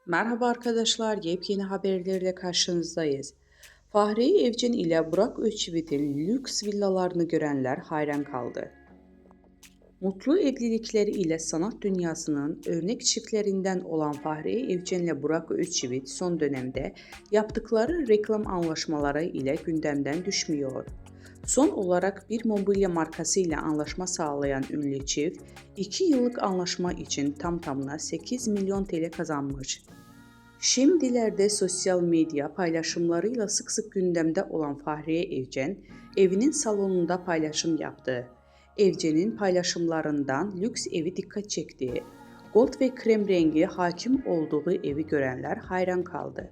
Merhaba arkadaşlar, yepyeni haberlerle karşınızdayız. Fahriye Evcen ile Burak Özçivit'in lüks villalarını görenler hayran kaldı. Mutlu evlilikleri ile sanat dünyasının örnek çiftlerinden olan Fahriye Evcen ile Burak Özçivit son dönemde yaptıkları reklam anlaşmaları ile gündemden düşmüyor. Son olarak bir mobilya markası ile anlaşma sağlayan ünlü çift, 2 yıllık anlaşma için tam tamına 8 milyon TL kazanmış. Şimdilerde sosyal medya paylaşımlarıyla sık sık gündemde olan Fahriye Evcen, evinin salonunda paylaşım yaptı. Evcen'in paylaşımlarından lüks evi dikkat çekti. Gold ve krem rengi hakim olduğu evi görenler hayran kaldı.